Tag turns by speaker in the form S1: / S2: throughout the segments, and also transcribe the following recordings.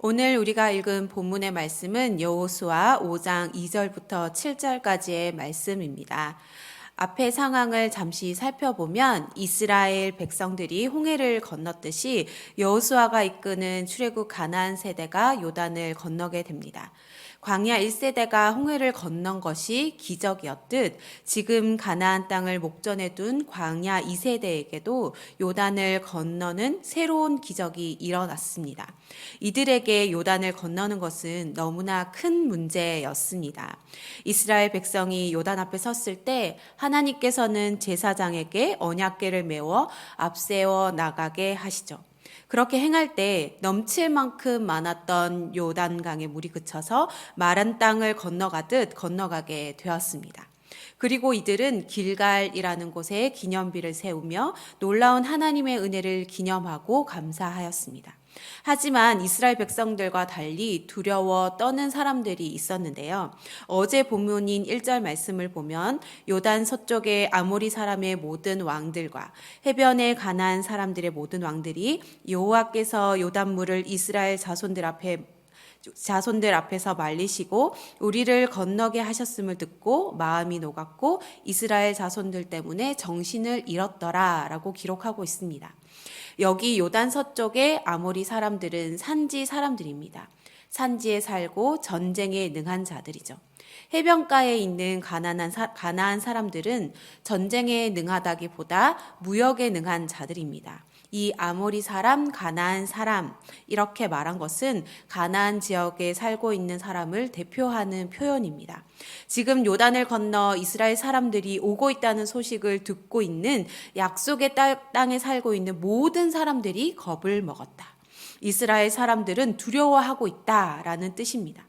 S1: 오늘 우리가 읽은 본문의 말씀은 여호수아 5장 2절부터 7절까지의 말씀입니다. 앞의 상황을 잠시 살펴보면 이스라엘 백성들이 홍해를 건넜듯이 여호수아가 이끄는 출애굽 가나안 세대가 요단을 건너게 됩니다. 광야 1세대가 홍해를 건넌 것이 기적이었듯 지금 가나안 땅을 목전에 둔 광야 2세대에게도 요단을 건너는 새로운 기적이 일어났습니다. 이들에게 요단을 건너는 것은 너무나 큰 문제였습니다. 이스라엘 백성이 요단 앞에 섰을 때 하나님께서는 제사장에게 언약궤를 메워 앞세워 나가게 하시죠. 그렇게 행할 때 넘칠 만큼 많았던 요단강의 물이 그쳐서 마른 땅을 건너가듯 건너가게 되었습니다. 그리고 이들은 길갈이라는 곳에 기념비를 세우며 놀라운 하나님의 은혜를 기념하고 감사하였습니다. 하지만 이스라엘 백성들과 달리 두려워 떠는 사람들이 있었는데요. 어제 본문인 1절 말씀을 보면 요단 서쪽의 아모리 사람의 모든 왕들과 해변의 가나안 사람들의 모든 왕들이 여호와께서 요단물을 이스라엘 자손들 앞에서 말리시고 우리를 건너게 하셨음을 듣고 마음이 녹았고 이스라엘 자손들 때문에 정신을 잃었더라라고 기록하고 있습니다. 여기 요단 서쪽의 아모리 사람들은 산지 사람들입니다. 산지에 살고 전쟁에 능한 자들이죠. 해변가에 있는 가나안 사람들은 전쟁에 능하다기보다 무역에 능한 자들입니다. 이 아모리 사람, 가나안 사람 이렇게 말한 것은 가나안 지역에 살고 있는 사람을 대표하는 표현입니다. 지금 요단을 건너 이스라엘 사람들이 오고 있다는 소식을 듣고 있는 약속의 땅에 살고 있는 모든 사람들이 겁을 먹었다. 이스라엘 사람들은 두려워하고 있다라는 뜻입니다.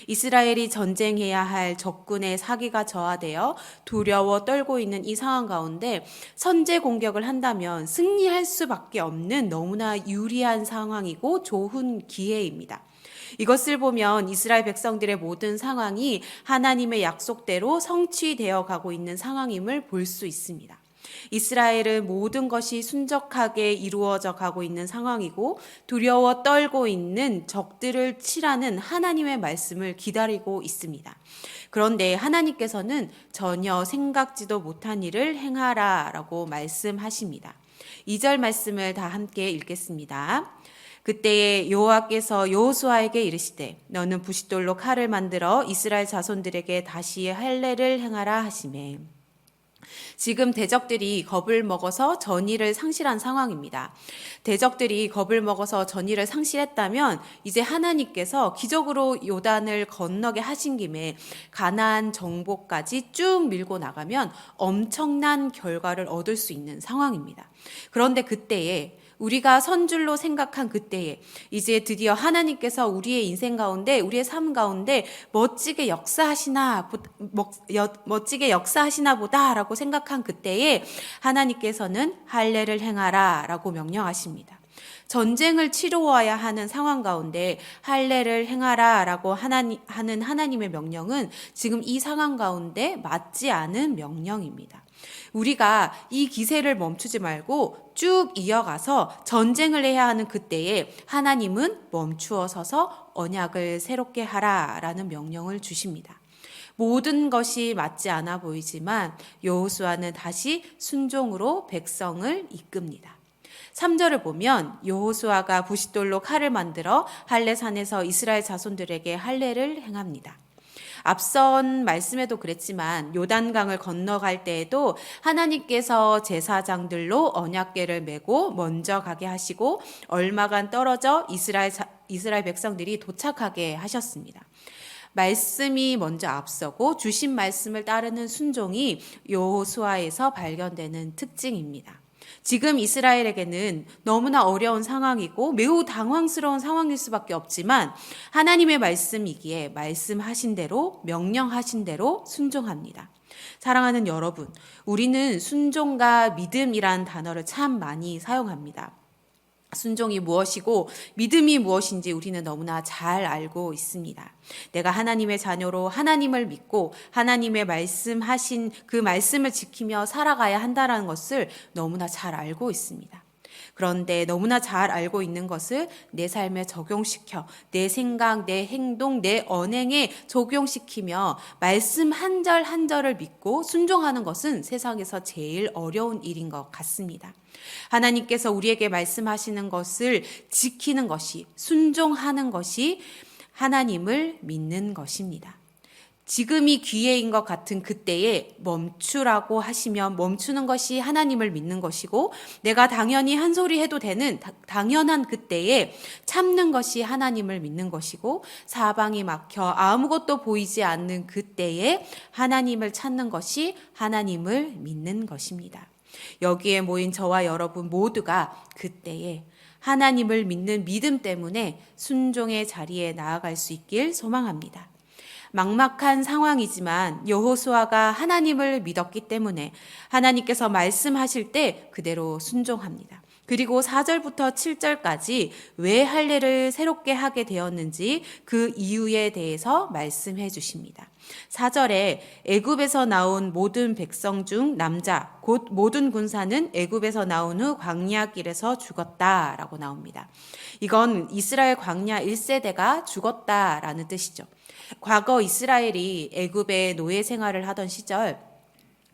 S1: 이스라엘이 전쟁해야 할 적군의 사기가 저하되어 두려워 떨고 있는 이 상황 가운데 선제 공격을 한다면 승리할 수밖에 없는 너무나 유리한 상황이고 좋은 기회입니다. 이것을 보면 이스라엘 백성들의 모든 상황이 하나님의 약속대로 성취되어 가고 있는 상황임을 볼 수 있습니다. 이스라엘은 모든 것이 순적하게 이루어져 가고 있는 상황이고 두려워 떨고 있는 적들을 치라는 하나님의 말씀을 기다리고 있습니다. 그런데 하나님께서는 전혀 생각지도 못한 일을 행하라라고 말씀하십니다. 2절 말씀을 다 함께 읽겠습니다. 그때에 여호와께서 여호수아에게 이르시되 너는 부싯돌로 칼을 만들어 이스라엘 자손들에게 다시 할례를 행하라 하시매. 지금 대적들이 겁을 먹어서 전의를 상실한 상황입니다. 대적들이 겁을 먹어서 전의를 상실했다면 이제 하나님께서 기적으로 요단을 건너게 하신 김에 가나안 정복까지 쭉 밀고 나가면 엄청난 결과를 얻을 수 있는 상황입니다. 그런데 그때에 우리가 선줄로 생각한 그때에 이제 드디어 하나님께서 우리의 인생 가운데 우리의 삶 가운데 멋지게 역사하시나 보다라고 생각한 그때에 하나님께서는 할례를 행하라라고 명령하십니다. 전쟁을 치루어야 하는 상황 가운데 할례를 행하라라고 하는 하나님의 명령은 지금 이 상황 가운데 맞지 않은 명령입니다. 우리가 이 기세를 멈추지 말고 쭉 이어가서 전쟁을 해야 하는 그때에 하나님은 멈추어 서서 언약을 새롭게 하라라는 명령을 주십니다. 모든 것이 맞지 않아 보이지만 여호수아는 다시 순종으로 백성을 이끕니다. 3절을 보면 여호수아가 부싯돌로 칼을 만들어 할례산에서 이스라엘 자손들에게 할례를 행합니다. 앞선 말씀에도 그랬지만 요단강을 건너갈 때에도 하나님께서 제사장들로 언약궤를 메고 먼저 가게 하시고 얼마간 떨어져 이스라엘 백성들이 도착하게 하셨습니다. 말씀이 먼저 앞서고 주신 말씀을 따르는 순종이 여호수아에서 발견되는 특징입니다. 지금 이스라엘에게는 너무나 어려운 상황이고 매우 당황스러운 상황일 수밖에 없지만 하나님의 말씀이기에 말씀하신 대로 명령하신 대로 순종합니다. 사랑하는 여러분, 우리는 순종과 믿음이란 단어를 참 많이 사용합니다. 순종이 무엇이고 믿음이 무엇인지 우리는 너무나 잘 알고 있습니다. 내가 하나님의 자녀로 하나님을 믿고 하나님의 말씀하신 그 말씀을 지키며 살아가야 한다는 것을 너무나 잘 알고 있습니다. 그런데 너무나 잘 알고 있는 것을 내 삶에 적용시켜 내 생각, 내 행동, 내 언행에 적용시키며 말씀 한 절 한 절을 믿고 순종하는 것은 세상에서 제일 어려운 일인 것 같습니다. 하나님께서 우리에게 말씀하시는 것을 지키는 것이, 순종하는 것이 하나님을 믿는 것입니다. 지금이 기회인 것 같은 그때에 멈추라고 하시면 멈추는 것이 하나님을 믿는 것이고, 내가 당연히 한 소리 해도 되는 당연한 그때에 참는 것이 하나님을 믿는 것이고, 사방이 막혀 아무것도 보이지 않는 그때에 하나님을 찾는 것이 하나님을 믿는 것입니다. 여기에 모인 저와 여러분 모두가 그때에 하나님을 믿는 믿음 때문에 순종의 자리에 나아갈 수 있길 소망합니다. 막막한 상황이지만 여호수아가 하나님을 믿었기 때문에 하나님께서 말씀하실 때 그대로 순종합니다. 그리고 4절부터 7절까지 왜 할례를 새롭게 하게 되었는지 그 이유에 대해서 말씀해 주십니다. 4절에 애굽에서 나온 모든 백성 중 남자 곧 모든 군사는 애굽에서 나온 후 광야 길에서 죽었다라고 나옵니다. 이건 이스라엘 광야 1세대가 죽었다라는 뜻이죠. 과거 이스라엘이 애굽의 노예 생활을 하던 시절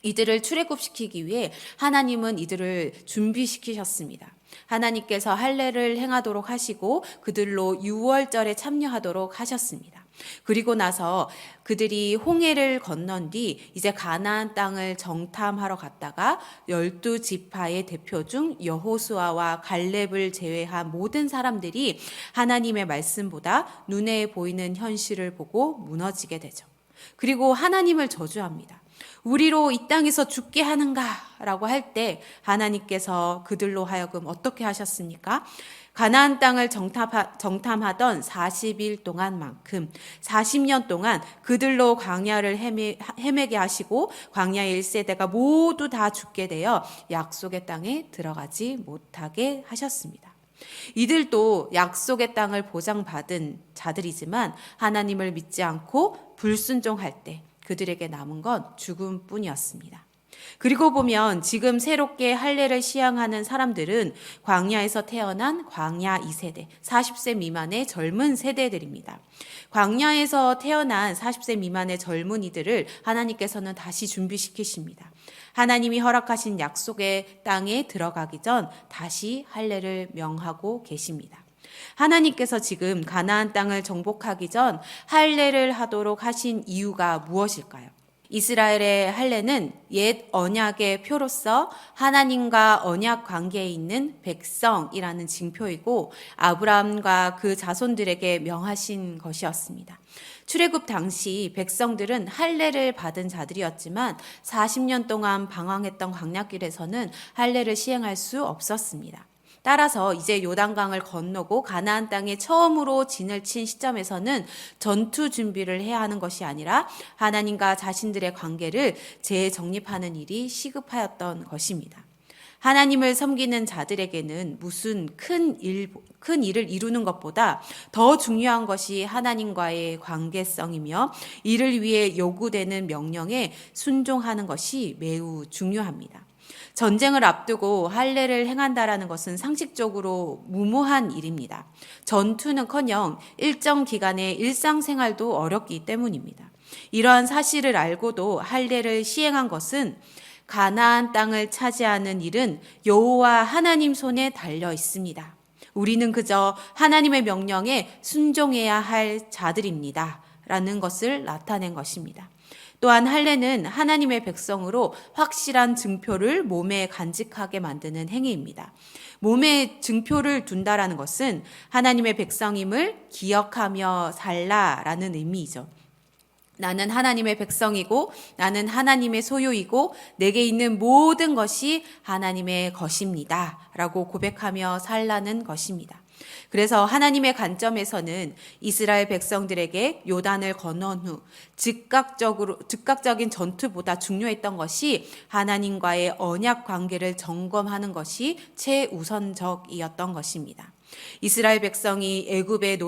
S1: 이들을 출애굽시키기 위해 하나님은 이들을 준비시키셨습니다. 하나님께서 할례를 행하도록 하시고 그들로 유월절에 참여하도록 하셨습니다. 그리고 나서 그들이 홍해를 건넌 뒤 이제 가나안 땅을 정탐하러 갔다가 12지파의 대표 중 여호수아와 갈렙을 제외한 모든 사람들이 하나님의 말씀보다 눈에 보이는 현실을 보고 무너지게 되죠. 그리고 하나님을 저주합니다. 우리로 이 땅에서 죽게 하는가? 라고 할 때 하나님께서 그들로 하여금 어떻게 하셨습니까? 가나안 땅을 정탐하던 40일 동안만큼 40년 동안 그들로 광야를 헤매게 하시고 광야의 1세대가 모두 다 죽게 되어 약속의 땅에 들어가지 못하게 하셨습니다. 이들도 약속의 땅을 보장받은 자들이지만 하나님을 믿지 않고 불순종할 때 그들에게 남은 건 죽음뿐이었습니다. 그리고 보면 지금 새롭게 할례를 시행하는 사람들은 광야에서 태어난 광야 2세대, 40세 미만의 젊은 세대들입니다. 광야에서 태어난 40세 미만의 젊은이들을 하나님께서는 다시 준비시키십니다. 하나님이 허락하신 약속의 땅에 들어가기 전 다시 할례를 명하고 계십니다. 하나님께서 지금 가나안 땅을 정복하기 전 할례를 하도록 하신 이유가 무엇일까요? 이스라엘의 할례는 옛 언약의 표로서 하나님과 언약 관계에 있는 백성이라는 징표이고 아브라함과 그 자손들에게 명하신 것이었습니다. 출애굽 당시 백성들은 할례를 받은 자들이었지만 40년 동안 방황했던 광야길에서는 할례를 시행할 수 없었습니다. 따라서 이제 요단강을 건너고 가나안 땅에 처음으로 진을 친 시점에서는 전투 준비를 해야 하는 것이 아니라 하나님과 자신들의 관계를 재정립하는 일이 시급하였던 것입니다. 하나님을 섬기는 자들에게는 무슨 큰 일을 이루는 것보다 더 중요한 것이 하나님과의 관계성이며 이를 위해 요구되는 명령에 순종하는 것이 매우 중요합니다. 전쟁을 앞두고 할례를 행한다라는 것은 상식적으로 무모한 일입니다. 전투는커녕 일정 기간의 일상생활도 어렵기 때문입니다. 이러한 사실을 알고도 할례를 시행한 것은 가나안 땅을 차지하는 일은 여호와 하나님 손에 달려 있습니다. 우리는 그저 하나님의 명령에 순종해야 할 자들입니다. 라는 것을 나타낸 것입니다. 또한 할례는 하나님의 백성으로 확실한 증표를 몸에 간직하게 만드는 행위입니다. 몸에 증표를 둔다라는 것은 하나님의 백성임을 기억하며 살라라는 의미이죠. 나는 하나님의 백성이고 나는 하나님의 소유이고 내게 있는 모든 것이 하나님의 것입니다. 라고 고백하며 살라는 것입니다. 그래서 하나님의 관점에서는 이스라엘 백성들에게 요단을 건넌 후 즉각적인 전투보다 중요했던 것이 하나님과의 언약 관계를 점검하는 것이 최우선적이었던 것입니다. 이스라엘 백성이 애굽의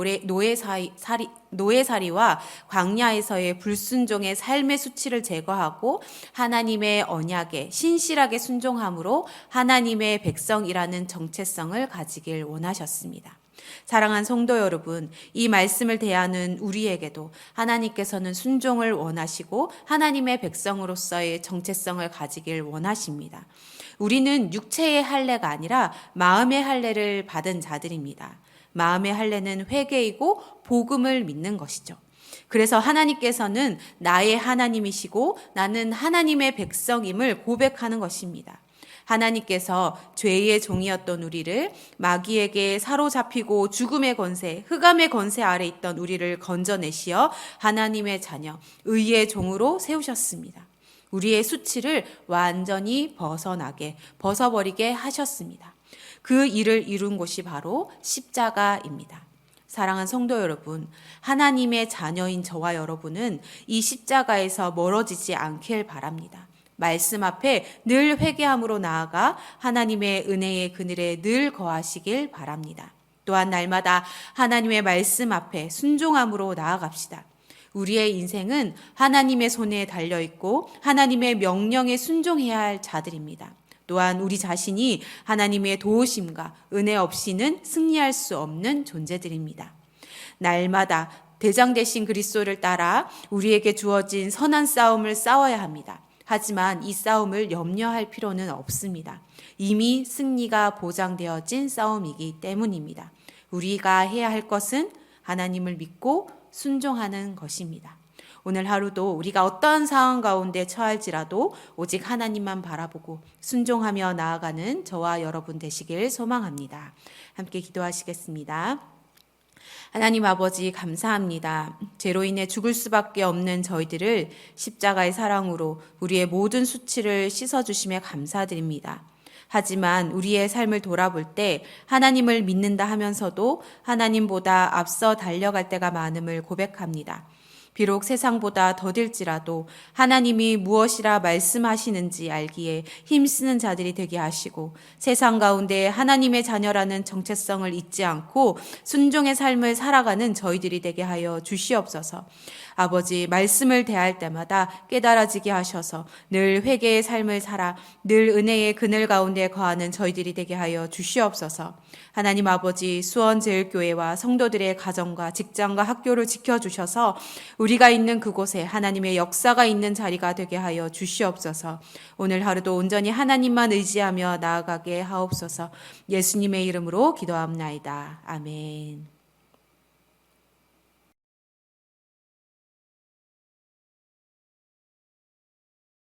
S1: 노예살이와 광야에서의 불순종의 삶의 수치를 제거하고 하나님의 언약에 신실하게 순종함으로 하나님의 백성이라는 정체성을 가지길 원하셨습니다. 사랑하는 성도 여러분, 이 말씀을 대하는 우리에게도 하나님께서는 순종을 원하시고 하나님의 백성으로서의 정체성을 가지길 원하십니다. 우리는 육체의 할례가 아니라 마음의 할례를 받은 자들입니다. 마음의 할례는 회개이고 복음을 믿는 것이죠. 그래서 하나님께서는 나의 하나님이시고 나는 하나님의 백성임을 고백하는 것입니다. 하나님께서 죄의 종이었던 우리를 마귀에게 사로잡히고 죽음의 권세, 흑암의 권세 아래 있던 우리를 건져내시어 하나님의 자녀, 의의 종으로 세우셨습니다. 우리의 수치를 완전히 벗어버리게 하셨습니다. 그 일을 이룬 곳이 바로 십자가입니다. 사랑하는 성도 여러분, 하나님의 자녀인 저와 여러분은 이 십자가에서 멀어지지 않길 바랍니다. 말씀 앞에 늘 회개함으로 나아가 하나님의 은혜의 그늘에 늘 거하시길 바랍니다. 또한 날마다 하나님의 말씀 앞에 순종함으로 나아갑시다. 우리의 인생은 하나님의 손에 달려있고 하나님의 명령에 순종해야 할 자들입니다. 또한 우리 자신이 하나님의 도우심과 은혜 없이는 승리할 수 없는 존재들입니다. 날마다 대장 되신 그리스도를 따라 우리에게 주어진 선한 싸움을 싸워야 합니다. 하지만 이 싸움을 염려할 필요는 없습니다. 이미 승리가 보장되어진 싸움이기 때문입니다. 우리가 해야 할 것은 하나님을 믿고 순종하는 것입니다. 오늘 하루도 우리가 어떠한 상황 가운데 처할지라도 오직 하나님만 바라보고 순종하며 나아가는 저와 여러분 되시길 소망합니다. 함께 기도하시겠습니다. 하나님 아버지 감사합니다. 죄로 인해 죽을 수밖에 없는 저희들을 십자가의 사랑으로 우리의 모든 수치를 씻어주심에 감사드립니다. 하지만 우리의 삶을 돌아볼 때 하나님을 믿는다 하면서도 하나님보다 앞서 달려갈 때가 많음을 고백합니다. 비록 세상보다 더딜지라도 하나님이 무엇이라 말씀하시는지 알기에 힘쓰는 자들이 되게 하시고 세상 가운데 하나님의 자녀라는 정체성을 잊지 않고 순종의 삶을 살아가는 저희들이 되게 하여 주시옵소서. 아버지, 말씀을 대할 때마다 깨달아지게 하셔서 늘 회개의 삶을 살아 늘 은혜의 그늘 가운데 거하는 저희들이 되게 하여 주시옵소서. 하나님 아버지, 수원제일교회와 성도들의 가정과 직장과 학교를 지켜주셔서 우리가 있는 그곳에 하나님의 역사가 있는 자리가 되게 하여 주시옵소서. 오늘 하루도 온전히 하나님만 의지하며 나아가게 하옵소서. 예수님의 이름으로 기도합나이다. 아멘.